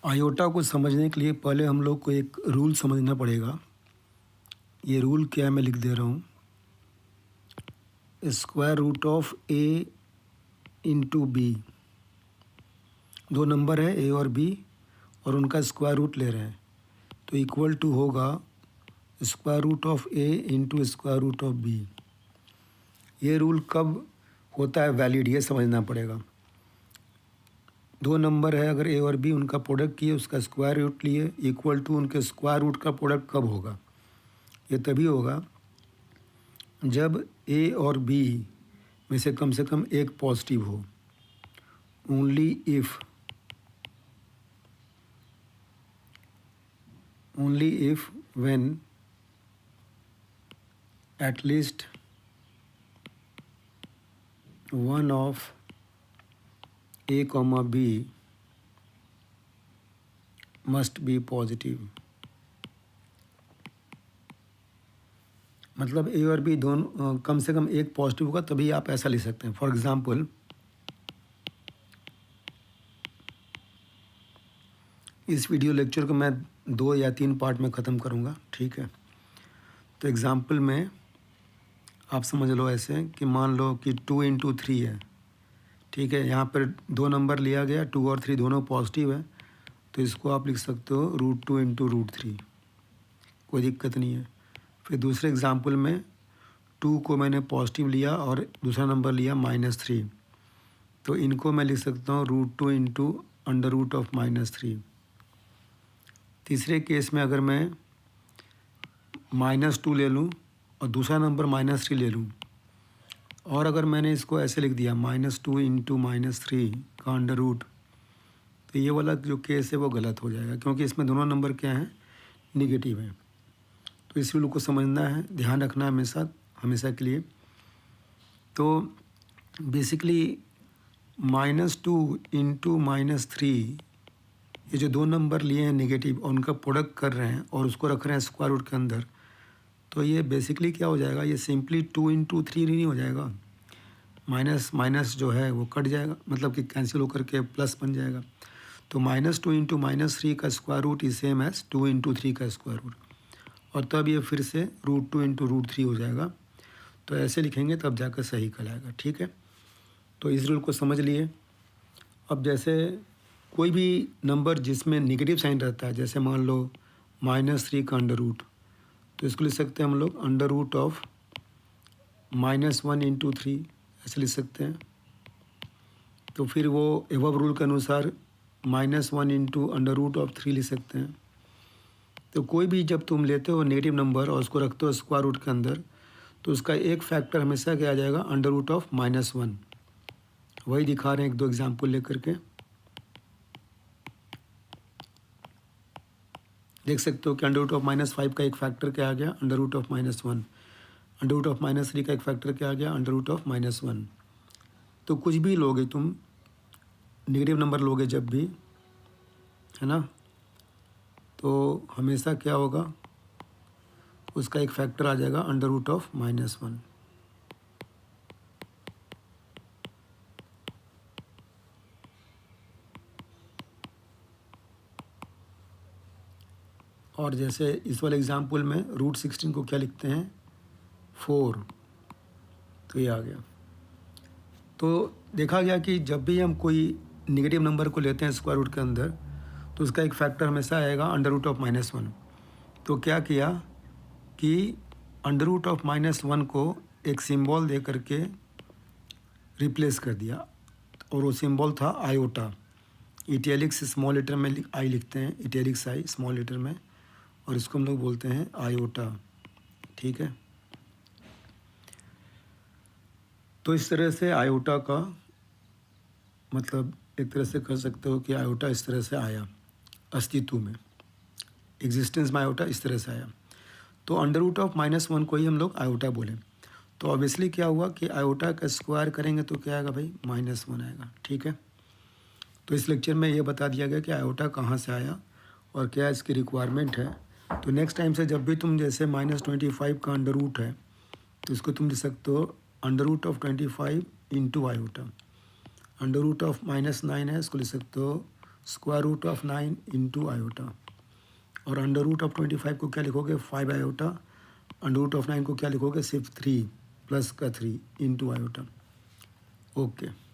Iota को समझने के लिए पहले हम लोग को एक रूल समझना पड़ेगा। ये रूल क्या है मैं लिख दे रहा हूँ। Square root of A into B, दो नंबर है ए और बी और उनका स्क्वायर रूट ले रहे हैं, तो इक्वल टू होगा square root of A into square root of B. ये रूल कब होता है वैलिड, ये समझना पड़ेगा। दो नंबर है, अगर ए और बी उनका प्रोडक्ट किए, उसका स्क्वायर रूट लिए, इक्वल टू उनके स्क्वायर रूट का प्रोडक्ट कब होगा? ये तभी होगा जब ए और बी में से कम एक पॉजिटिव हो। Only if when at least one of A comma B must be positive. मतलब ए और बी दोनों कम से कम एक पॉजिटिव होगा, तभी आप ऐसा लिख सकते हैं। फॉर एग्जांपल, इस वीडियो लेक्चर को मैं 2 या 3 पार्ट में ख़त्म करूँगा, ठीक है? तो एग्जांपल में आप समझ लो ऐसे कि मान लो कि 2 इंटू 3 है, ठीक है? यहाँ पर दो नंबर लिया गया, 2 और 3 दोनों पॉजिटिव है, तो इसको आप लिख सकते हो √2 इंटू √3, कोई दिक्कत नहीं है। फिर दूसरे एग्जांपल में 2 को मैंने पॉजिटिव लिया और दूसरा नंबर लिया -3, तो इनको मैं लिख सकता हूँ √2 इंटू √3। तीसरे केस में अगर मैं -2 ले लूँ और दूसरा नंबर -3 ले लूँ, और अगर मैंने इसको ऐसे लिख दिया -2 इंटू -3 का अंडर रूट, तो ये वाला जो केस है वो गलत हो जाएगा, क्योंकि इसमें दोनों नंबर क्या हैं, निगेटिव हैं। तो इस रूल को समझना है, ध्यान रखना है हमेशा के लिए। तो बेसिकली -2 इंटू -3, ये जो दो नंबर लिए हैं नेगेटिव और उनका प्रोडक्ट कर रहे हैं और उसको रख रहे हैं स्क्वायर रूट के अंदर, तो ये बेसिकली क्या हो जाएगा, ये सिंपली 2 इंटू 3 नहीं हो जाएगा। माइनस माइनस जो है वो कट जाएगा, मतलब कि कैंसिल होकर के प्लस बन जाएगा। तो -2 इंटू -3 का square root is same as 2 into 3 का स्क्वायर रूट, और तब ये फिर से √2 इंटू √3 हो जाएगा। तो ऐसे लिखेंगे तब जाकर सही कहलाएगा, ठीक है? तो इस रूल को समझ लिए। अब जैसे कोई भी नंबर जिसमें नेगेटिव साइन रहता है, जैसे मान लो -3 का अंडर रूट, तो इसको लिख सकते हैं हम लोग अंडर रूट ऑफ -1 इंटू 3, ऐसे लिख सकते हैं। तो फिर वो एबव रूल के अनुसार -1 इंटू अंडर रूट ऑफ 3 लिख सकते हैं। तो कोई भी जब तुम लेते हो नेगेटिव नंबर और उसको रखते हो स्क्वायर रूट के अंदर, तो उसका एक फैक्टर हमेशा क्या आ जाएगा, अंडर रूट ऑफ -1। वही दिखा रहे हैं 1-2 एग्जाम्पल लेकर के, देख सकते हो कि अंडर रूट ऑफ -5 का एक फैक्टर क्या आ गया, under root of -1। Under root of -3 का एक फैक्टर क्या आ गया, अंडर रूट ऑफ -1। तो कुछ भी लोगे तुम, नेगेटिव नंबर लोगे जब भी, है ना, तो हमेशा क्या होगा, उसका एक फैक्टर आ जाएगा अंडर रूट ऑफ -1। और जैसे इस वाले एग्जाम्पल में √16 को क्या लिखते हैं, 4, तो ये आ गया। तो देखा गया कि जब भी हम कोई नेगेटिव नंबर को लेते हैं स्क्वायर रूट के अंदर, तो उसका एक फैक्टर हमेशा आएगा अंडर रूट ऑफ -1। तो क्या किया कि अंडर रूट ऑफ -1 को एक सिंबल दे करके रिप्लेस कर दिया, और वो सिंबल था आयोटा। इटैलिक्स स्मॉल लेटर में आई लिखते हैं, इटैलिक्स आई स्मॉल लेटर में, और इसको हम लोग बोलते हैं आयोटा, ठीक है? तो इस तरह से आयोटा का मतलब एक तरह से कह सकते हो कि आयोटा इस तरह से आया अस्तित्व में, एग्जिस्टेंस में आयोटा इस तरह से आया। तो अंडर रूट ऑफ -1 को ही हम लोग आयोटा बोलें। तो ऑब्वियसली क्या हुआ कि आयोटा का स्क्वायर करेंगे तो क्या आएगा भाई, -1 आएगा, ठीक है? तो इस लेक्चर में ये बता दिया गया कि आयोटा कहाँ से आया और क्या इसकी रिक्वायरमेंट है। तो नेक्स्ट टाइम से जब भी तुम जैसे -25 का अंडर रूट है, तो इसको तुम लिख सकते हो under root of 25 into iota. Under root of -9 है, इसको लिख सकते हो square root of 9 into iota, और अंडर रूट ऑफ 25 को क्या लिखोगे 5 आयोटा, अंडर रूट ऑफ 9 को क्या लिखोगे सिर्फ 3 प्लस का 3 इंटू आयोटा। ओके।